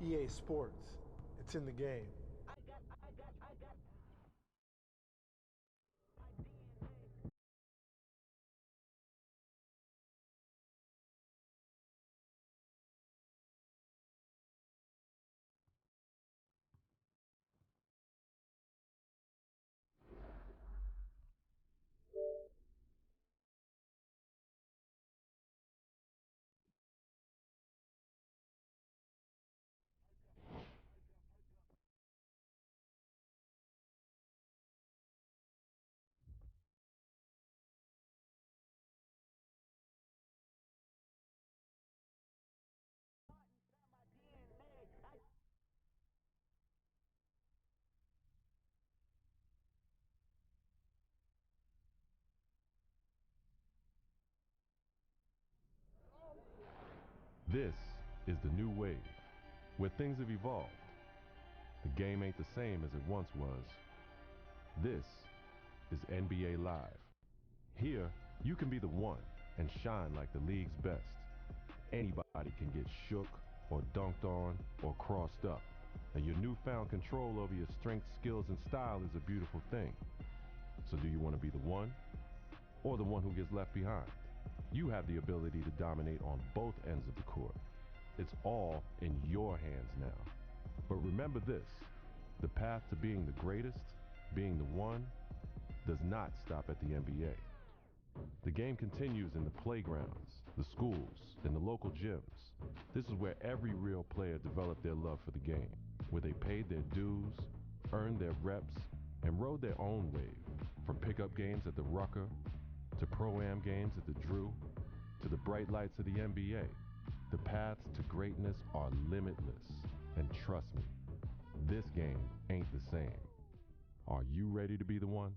EA Sports. It's in the game. This is the new wave, where things have evolved. The game ain't the same as it once was. This is NBA Live. Here, you can be the one and shine like the league's best. Anybody can get shook or dunked on or crossed up. And your newfound control over your strength, skills, and style is a beautiful thing. So do you want to be the one or the one who gets left behind? You have the ability to dominate on both ends of the court. It's all in your hands now. But remember this, the path to being the greatest, being the one, does not stop at the NBA. The game continues in the playgrounds, the schools, and the local gyms. This is where every real player developed their love for the game, where they paid their dues, earned their reps, and rode their own wave. From pickup games at the Rucker, to Pro-Am games at the Drew, to the bright lights of the NBA. The paths to greatness are limitless. And trust me, this game ain't the same. Are you ready to be the one?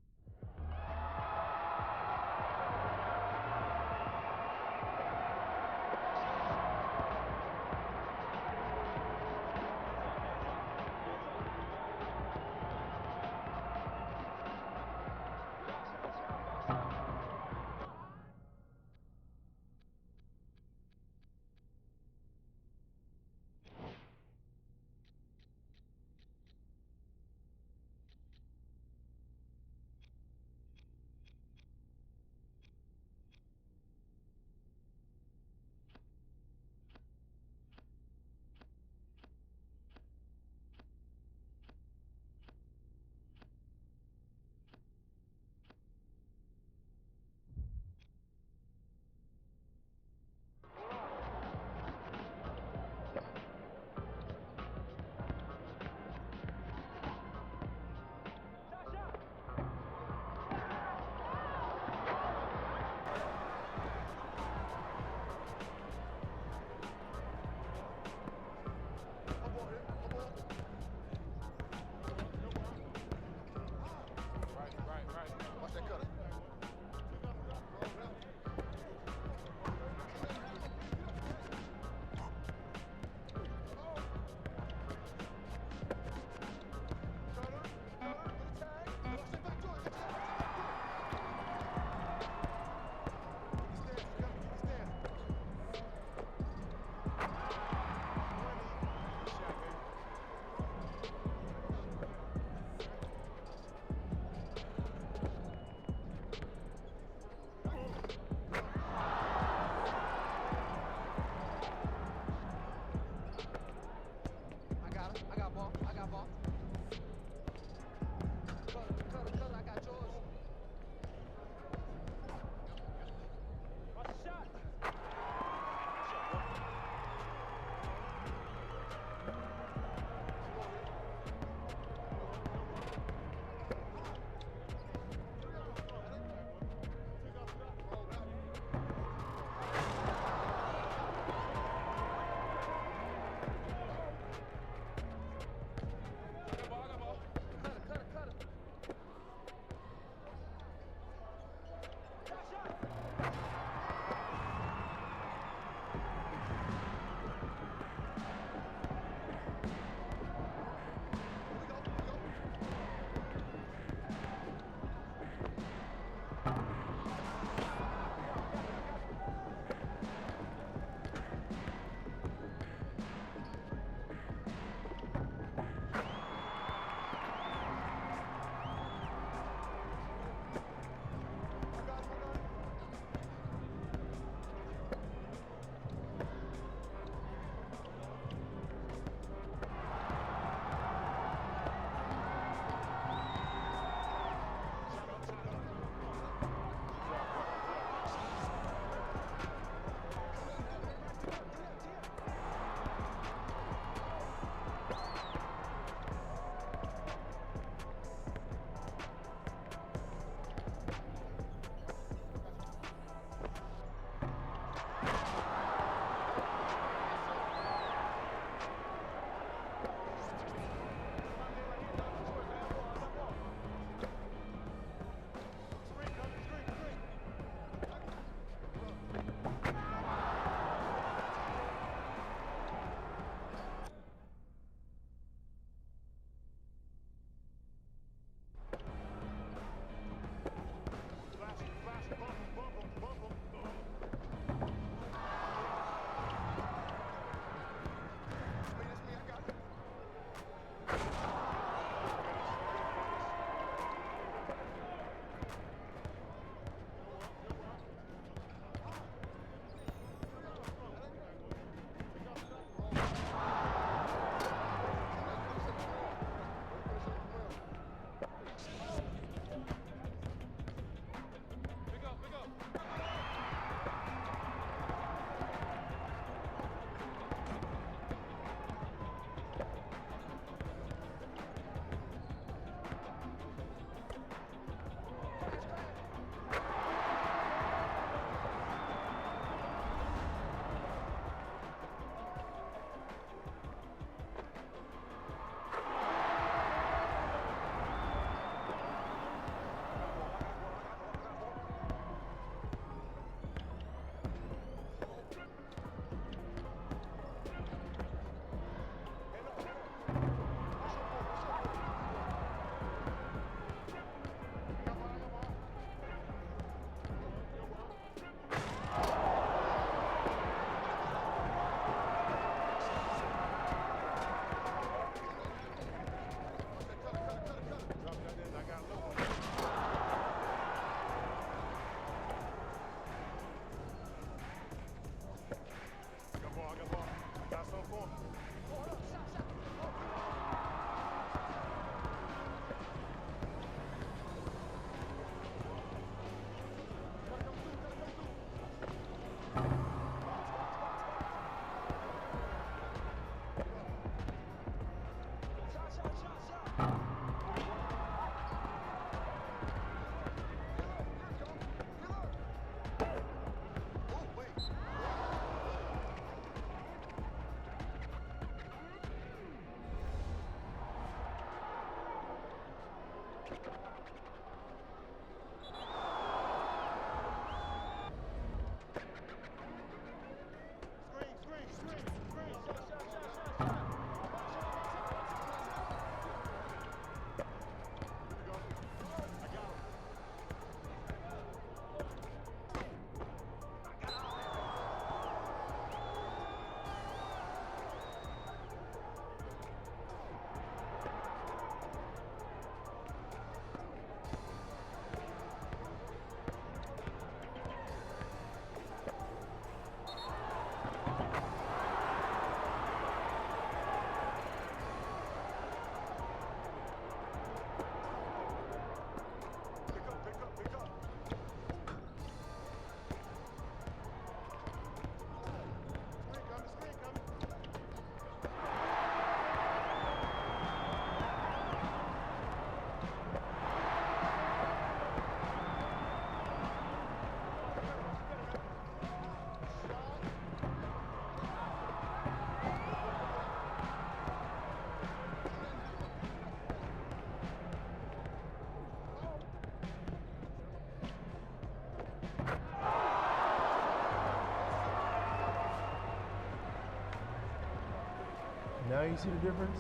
Now you see the difference?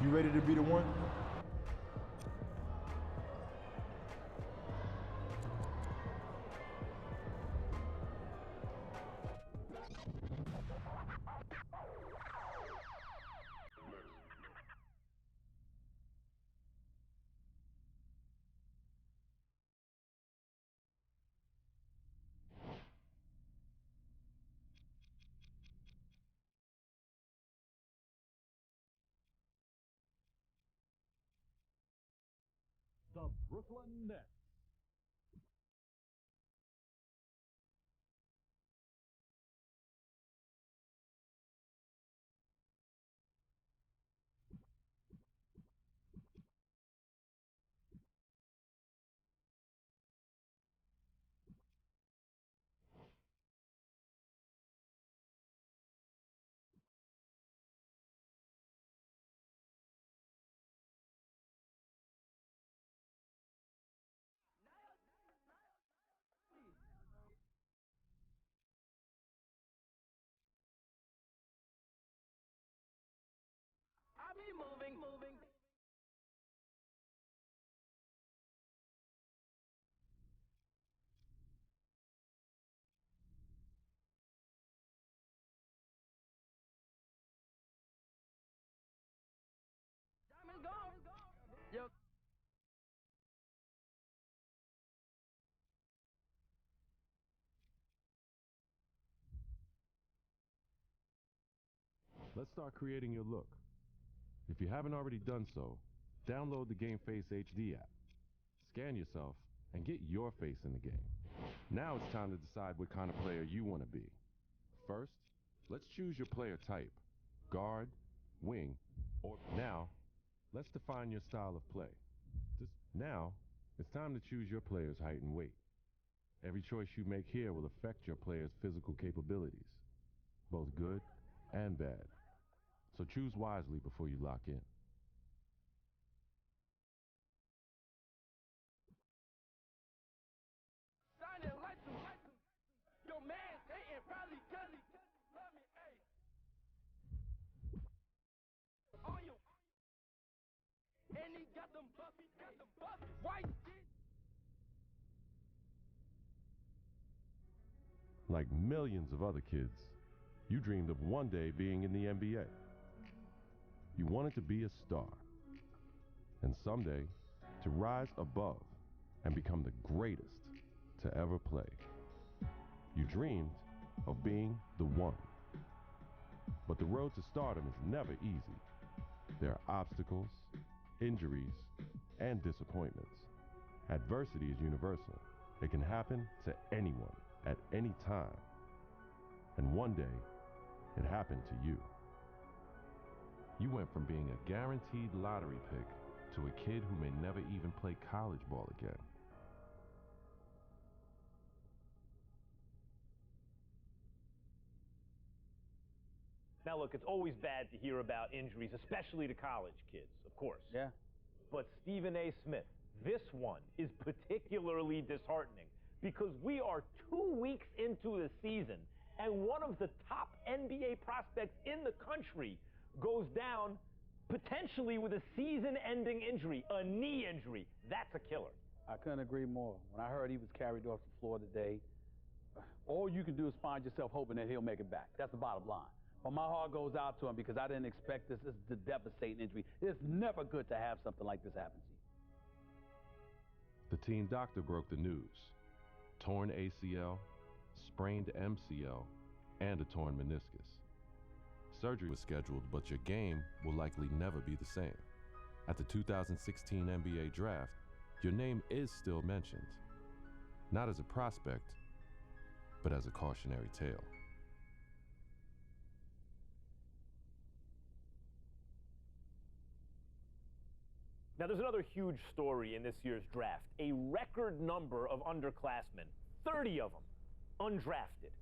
You ready to be the one? The Brooklyn Nets. I be moving. Diamond gone. Yo. Let's start creating your look. If you haven't already done so, download the GameFace HD app. Scan yourself and get your face in the game. Now it's time to decide what kind of player you want to be. First, let's choose your player type: guard, wing, or now, let's define your style of play. Now, it's time to choose your player's height and weight. Every choice you make here will affect your player's physical capabilities, both good and bad. So choose wisely before you lock in. Shining lights and your man hating probably cause he love me, ayy. On you. And he got them buffy, white shit. Like millions of other kids, you dreamed of one day being in the NBA. You wanted to be a star, and someday to rise above and become the greatest to ever play. You dreamed of being the one. But the road to stardom is never easy. There are obstacles, injuries, and disappointments. Adversity is universal. It can happen to anyone at any time. And one day, it happened to you. You went from being a guaranteed lottery pick to a kid who may never even play college ball again. Now, look, it's always bad to hear about injuries, especially to college kids, of course. Yeah. But Stephen A. Smith, this one is particularly disheartening because we are 2 weeks into the season and one of the top NBA prospects in the country goes down potentially with a season-ending injury, a knee injury. That's a killer. I couldn't agree more. When I heard he was carried off the floor today, all you can do is find yourself hoping that he'll make it back. That's the bottom line. But my heart goes out to him because I didn't expect this. This is a devastating injury. It's never good to have something like this happen to you. The team doctor broke the news. Torn ACL, sprained MCL, and a torn meniscus. Surgery was scheduled, but your game will likely never be the same. At the 2016 NBA draft, your name is still mentioned. Not as a prospect, but as a cautionary tale. Now, there's another huge story in this year's draft. A record number of underclassmen, 30 of them, undrafted.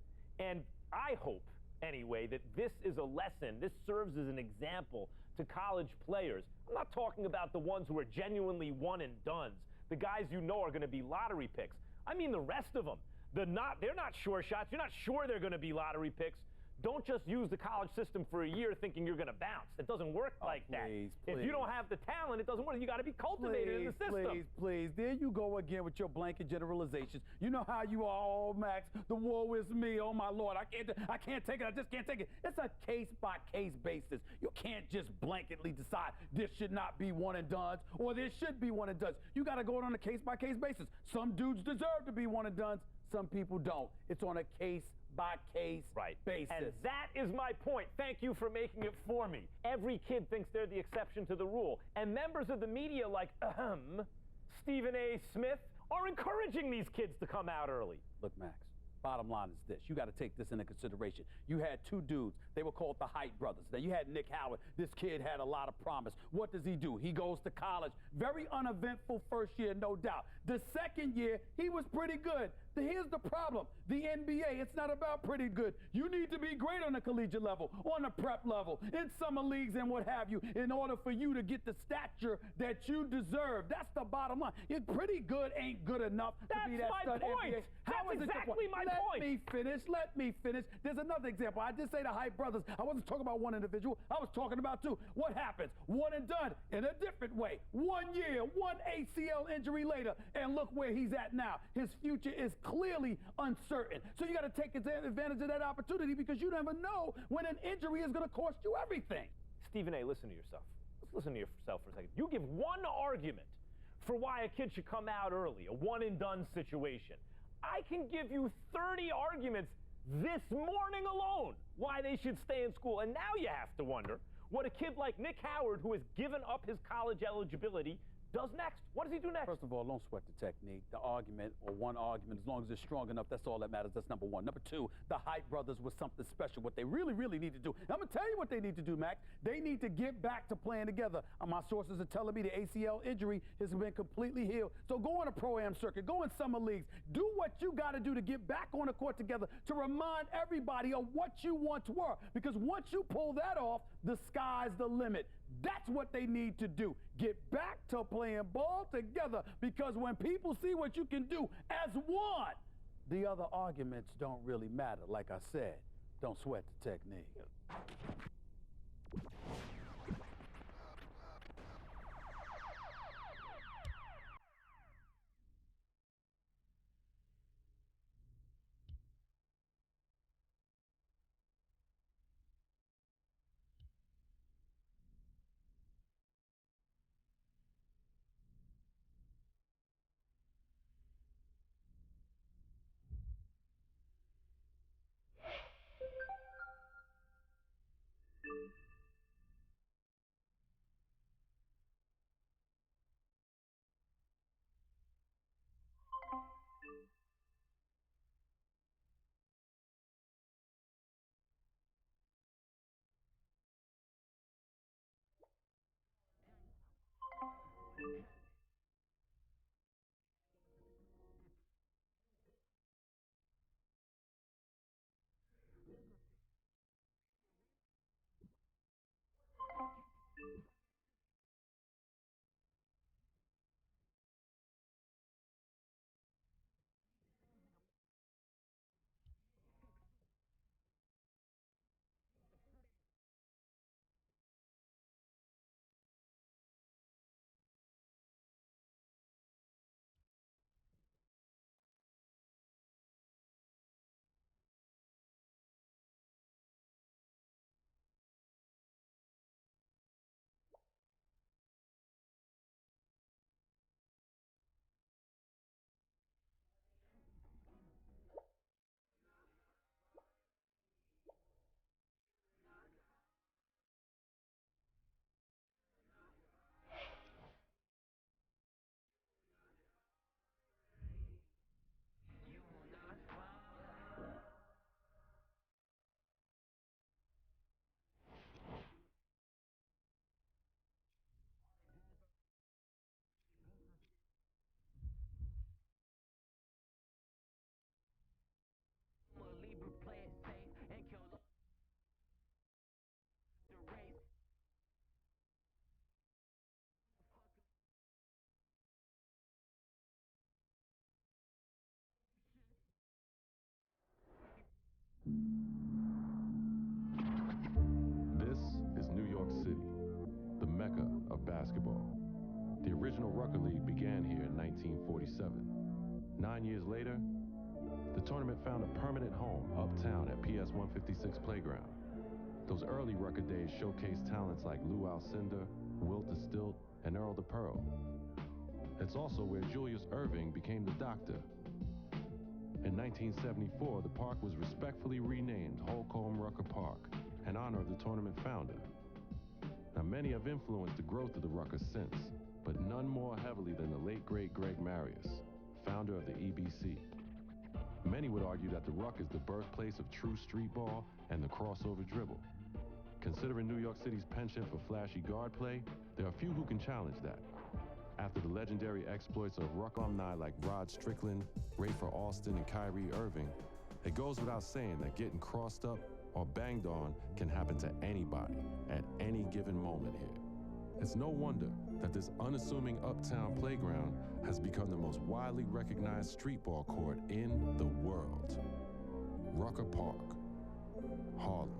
And I hope, anyway, that this is a lesson, this serves as an example to college players. I'm not talking about the ones who are genuinely one and dones, the guys you know are going to be lottery picks. I mean the rest of them. They're not sure shots. You're not sure they're going to be lottery picks. Don't just use the college system for a year thinking you're going to bounce. It doesn't work like that. If you don't have the talent, it doesn't work. You got to be cultivated in the system. Please. There you go again with your blanket generalizations. You know how you are, oh, Max, the woe is me, oh, my Lord. I can't take it. I just can't take it. It's a case-by-case basis. You can't just blanketly decide this should not be one and dones or this should be one and dones. You got to go on a case-by-case basis. Some dudes deserve to be one and dones. Some people don't. It's on a case-by-case basis. And that is my point. Thank you for making it for me. Every kid thinks they're the exception to the rule. And members of the media like, Stephen A. Smith, are encouraging these kids to come out early. Look, Max, bottom line is this. You got to take this into consideration. You had two dudes. They were called the Height brothers. Now, you had Nick Howard. This kid had a lot of promise. What does he do? He goes to college. Very uneventful first year, no doubt. The second year, he was pretty good. Here's the problem. The NBA, it's not about pretty good. You need to be great on the collegiate level, on the prep level, in summer leagues and what have you, in order for you to get the stature that you deserve. That's the bottom line. Pretty good ain't good enough to be that stud NBA. How is it exactly my point. Let me finish. There's another example. I did say the Height brothers. I wasn't talking about one individual. I was talking about two. What happens? One and done in a different way. 1 year, one ACL injury later, and look where he's at now. His future is clearly uncertain. So you got to take advantage of that opportunity because you never know when an injury is going to cost you everything. Stephen A., listen to yourself. Let's listen to yourself for a second. You give one argument for why a kid should come out early, a one-and-done situation. I can give you 30 arguments this morning alone why they should stay in school. And now you have to wonder what a kid like Nick Howard, who has given up his college eligibility, does next. What does he do next? First of all, don't sweat the technique, the argument, or one argument. As long as it's strong enough, that's all that matters. That's number one. Number two, the Height brothers was something special. What they really, really need to do. And I'm going to tell you what they need to do, Mac. They need to get back to playing together. My sources are telling me the ACL injury has been completely healed. So go on a pro-am circuit. Go in summer leagues. Do what you got to do to get back on the court together to remind everybody of what you once were. Because once you pull that off, the sky's the limit. That's what they need to do. Get back to playing ball together because when people see what you can do as one, the other arguments don't really matter. Like I said, don't sweat the technique. This is New York City, the mecca of basketball. The original Rucker League began here in 1947. 9 years later, the tournament found a permanent home uptown at PS 156 Playground. Those early Rucker days showcased talents like Lou Alcindor, Wilt the Stilt, and Earl the Pearl. It's also where Julius Erving became the Doctor. In 1974, the park was respectfully renamed Holcomb Rucker Park in honor of the tournament founder. Now, many have influenced the growth of the Rucker since, but none more heavily than the late great Greg Marius, founder of the EBC. Many would argue that the Ruck is the birthplace of true street ball and the crossover dribble. Considering New York City's penchant for flashy guard play, there are few who can challenge that. After the legendary exploits of Ruck alumni like Rod Strickland, Rafer Alston, and Kyrie Irving, it goes without saying that getting crossed up or banged on can happen to anybody at any given moment here. It's no wonder that this unassuming uptown playground has become the most widely recognized street ball court in the world. Rucker Park, Harlem.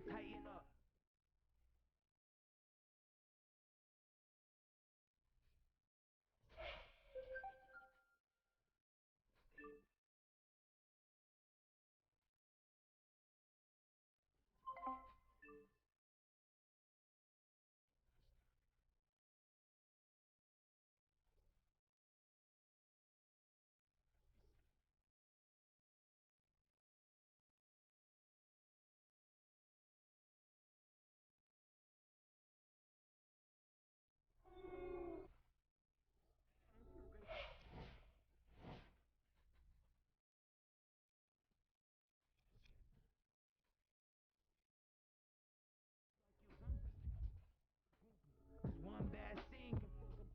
tighten up. One bad scene can fuck up.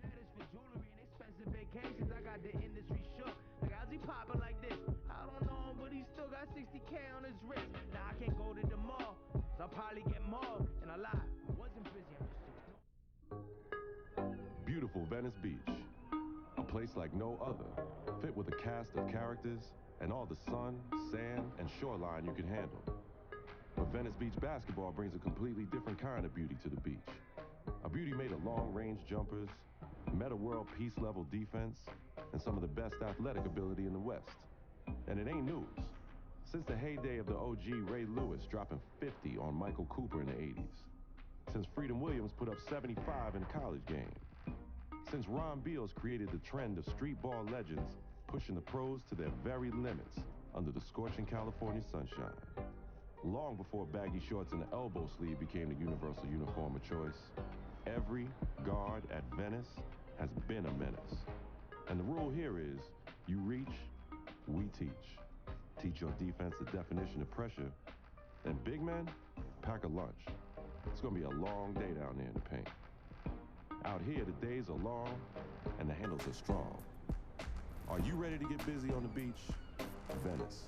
That is for jewelry and expensive vacations. I got the industry shook. Like, how's he popping like this? I don't know him, but he still got 60K on his wrist. Now I can't go to the mall, so I'll probably get mauled. And I lied. I wasn't busy, I'm just Beautiful Venice Beach. A place like no other, fit with a cast of characters and all the sun, sand, and shoreline you can handle. But Venice Beach basketball brings a completely different kind of beauty to the beach. A beauty made of long-range jumpers, meta-world peace-level defense, and some of the best athletic ability in the West. And it ain't news. Since the heyday of the OG Ray Lewis dropping 50 on Michael Cooper in the 80s. Since Freedom Williams put up 75 in a college game. Since Ron Beals created the trend of street ball legends pushing the pros to their very limits under the scorching California sunshine. Long before baggy shorts and the elbow sleeve became the universal uniform of choice, every guard at Venice has been a menace. And the rule here is, you reach, we teach. Teach your defense the definition of pressure, and big men, pack a lunch. It's gonna be a long day down there in the paint. Out here, the days are long, and the handles are strong. Are you ready to get busy on the beach? Venice.